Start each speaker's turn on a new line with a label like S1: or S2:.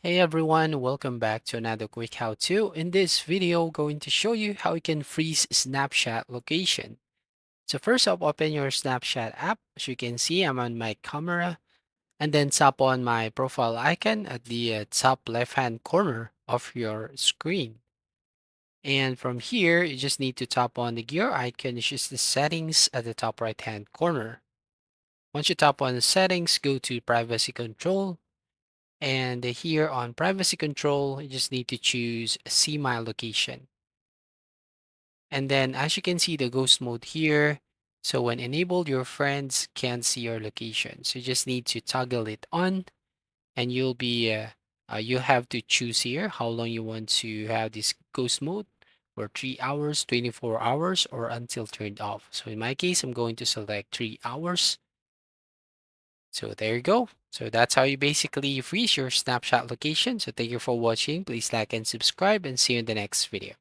S1: Hey everyone, welcome back to another quick how-to. In this video, going to show you how you can freeze Snapchat location. So first up, open your Snapchat app. As you can see, I'm on my camera and then tap on my profile icon at the top left-hand corner of your screen. And from here, you just need to tap on the gear icon, which is the settings at the top right-hand corner. Once you tap on the settings, go to privacy control. And here on privacy control, you just need to choose see my location. And then as you can see the ghost mode here, so when enabled, your friends can't see your location. So you just need to toggle it on and you have to choose here how long you want to have this ghost mode for 3 hours, 24 hours, or until turned off. So in my case, I'm going to select 3 hours. So there you go. So that's how you basically freeze your Snapchat location. So thank you for watching. Please like and subscribe and see you in the next video.